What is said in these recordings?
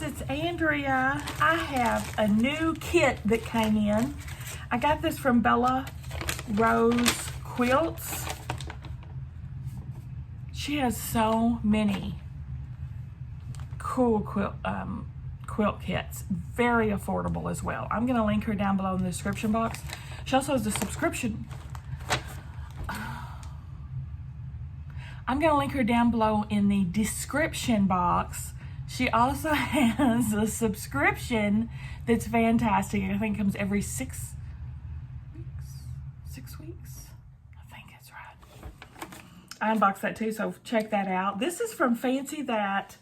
guys, it's Andrea. I have a new kit that came in. I got this from Bella Rose Quilts. She has so many cool quilt kits. Very affordable as well. I'm going to link her down below in the description box. She also has a subscription. I'm going to link her down below in the description box. She also has a subscription that's fantastic. I think it comes every 6 weeks. 6 weeks? I think that's right. I unboxed that too, so check that out. This is from Fancy That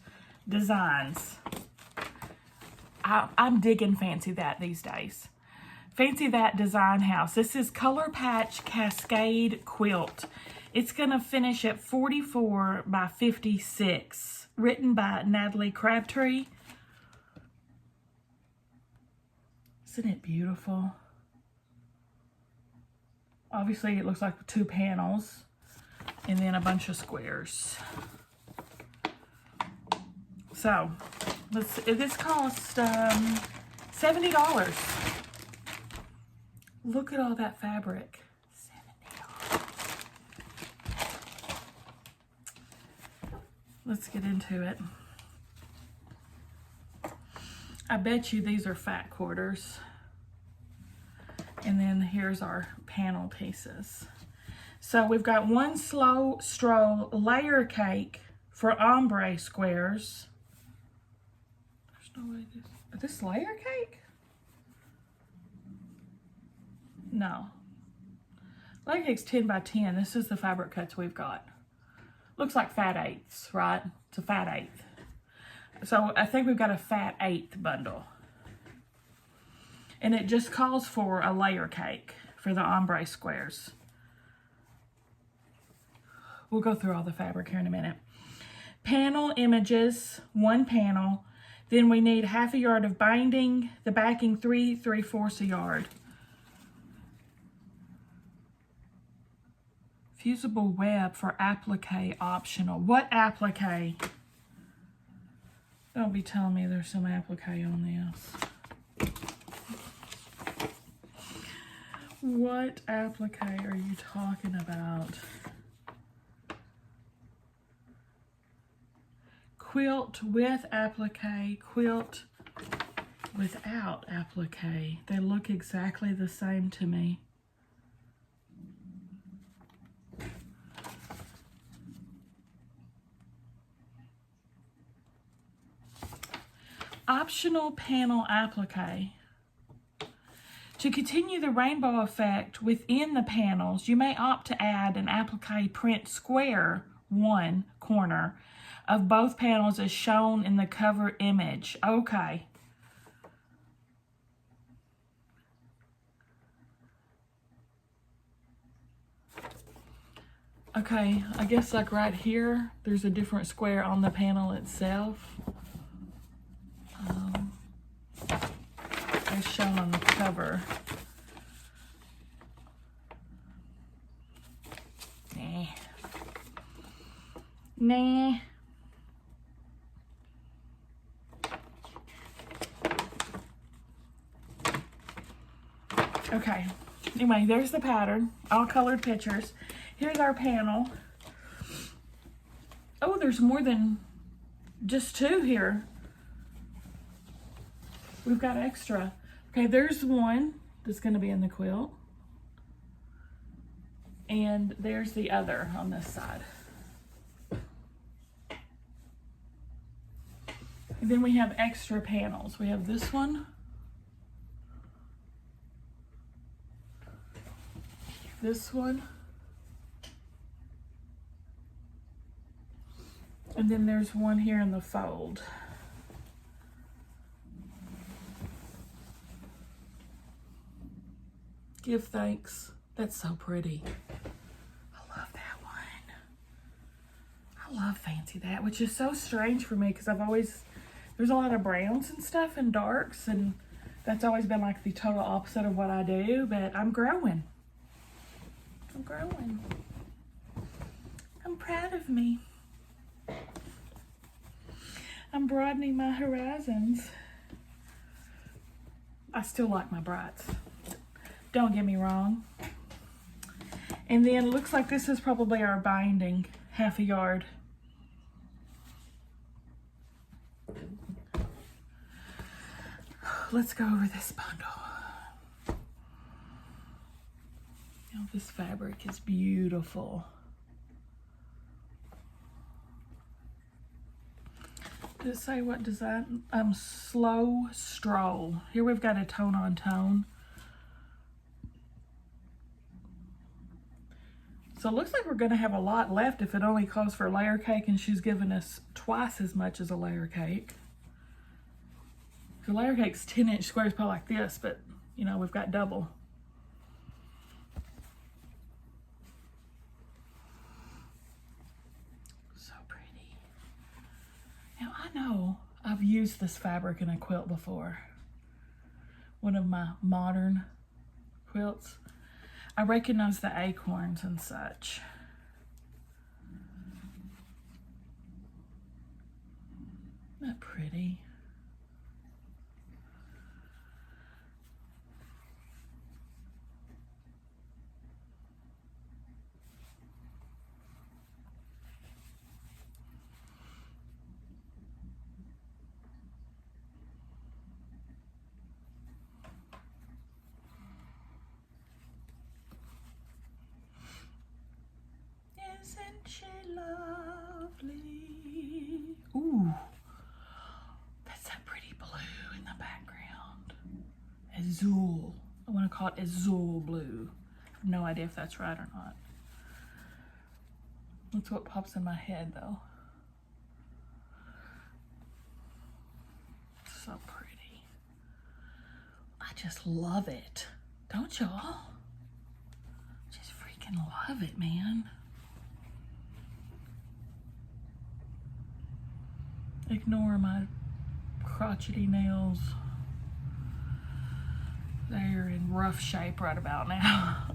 Designs. I'm digging Fancy That these days. Fancy That Design House. This is Color Patch Cascade Quilt. It's going to finish at 44 by 56. Written by Natalie Crabtree. Isn't it beautiful? Obviously, it looks like 2 panels and then a bunch of squares. So, this cost $70. Look at all that fabric. Let's get into it. I bet you these are fat quarters. And then here's our panel pieces. So we've got one slow stroll layer cake for ombre squares. There's no way this layer cake? No. Layer cake's 10 by 10. This is the fabric cuts we've got. Looks like fat eighths, right? It's a fat eighth. So I think we've got a fat eighth bundle. And it just calls for a layer cake for the ombre squares. We'll go through all the fabric here in a minute. Panel images, 1 panel. Then we need 1/2 yard of binding, the backing 3/4 yard. Fusible web for applique optional. What applique? Don't be telling me there's some applique on this. What applique are you talking about? Quilt with applique, quilt without applique. They look exactly the same to me. Optional panel applique. To continue the rainbow effect within the panels, you may opt to add an applique print square 1 corner of both panels as shown in the cover image. Okay. Okay, I guess like right here, there's a different square on the panel itself. As shown on the cover. Nah. Okay, anyway, there's the pattern, all colored pictures. Here's our panel. Oh, there's more than just 2 here. We've got extra. Okay, there's one that's going to be in the quilt. And there's the other on this side. And then we have extra panels. We have this one. This one. And then there's one here in the fold. Give thanks. That's so pretty. I love that one. I love Fancy That, which is so strange for me because there's a lot of browns and stuff and darks, and that's always been like the total opposite of what I do, but I'm growing. I'm growing. I'm proud of me. I'm broadening my horizons. I still like my brights. Don't get me wrong. And then it looks like this is probably our binding, half a yard. Let's go over this bundle. Oh, this fabric is beautiful. Does it say what design? Slow Stroll. Here we've got a tone on tone. So it looks like we're going to have a lot left if it only calls for layer cake, and she's given us twice as much as a layer cake. The layer cake's 10-inch squares, probably like this, but you know, we've got double. So pretty. Now I know I've used this fabric in a quilt before. One of my modern quilts. I recognize the acorns and such. Isn't that pretty? Isn't she lovely? Ooh, that's that pretty blue in the background. Azul. I want to call it Azul blue. I have no idea if that's right or not. That's what pops in my head though. So pretty. I just love it. Don't y'all? Just freaking love it, man. Ignore my crotchety nails. They're in rough shape right about now.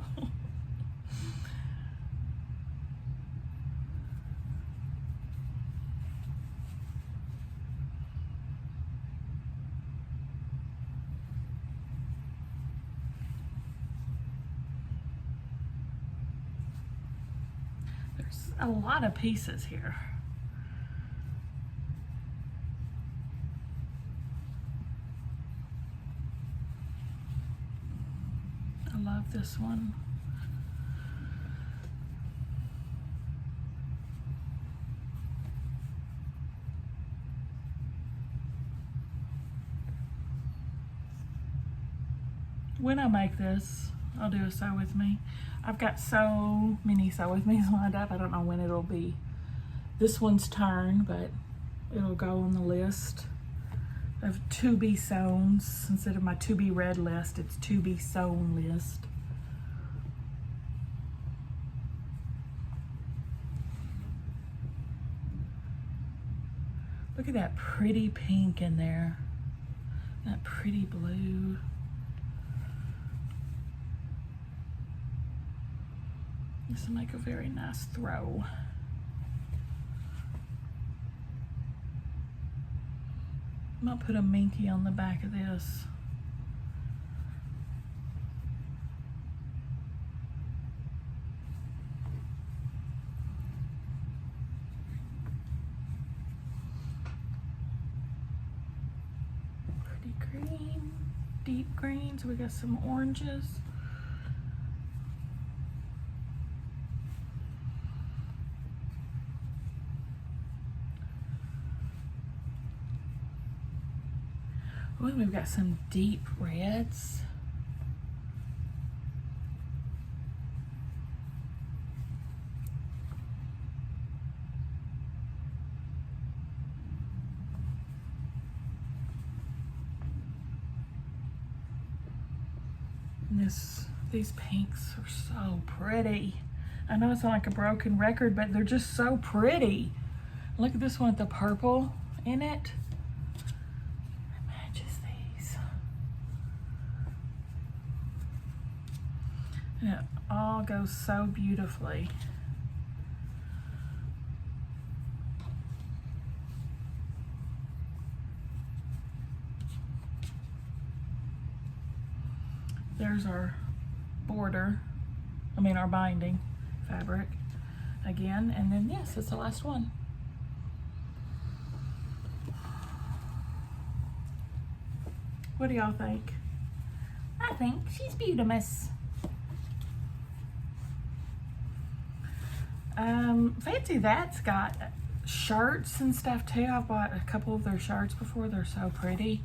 There's a lot of pieces here. Love this one. When I make this, I'll do a sew with me. I've got so many sew with me's lined up. I don't know when it'll be this one's turn, but it'll go on the list of to be sewn. Instead of my to be read list, it's to be sewn list. Look at that pretty pink in there. That pretty blue. This will make a very nice throw. I might put a minky on the back of this. Pretty green, deep green, so we got some oranges. Oh, we've got some deep reds. And these pinks are so pretty. I know it's not like a broken record, but they're just so pretty. Look at this one with the purple in it. And it all goes so beautifully. There's our border, our binding fabric again, and then yes, it's the last one. What do y'all think? I think she's beautimous. Fancy That's got shirts and stuff too. I've bought a couple of their shirts before. They're so pretty.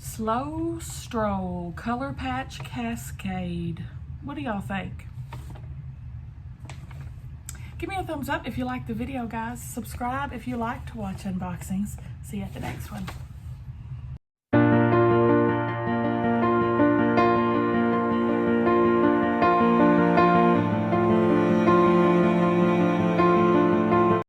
Slow Stroll, Color Patch Cascade. What do y'all think? Give me a thumbs up if you like the video, guys. Subscribe if you like to watch unboxings. See you at the next one.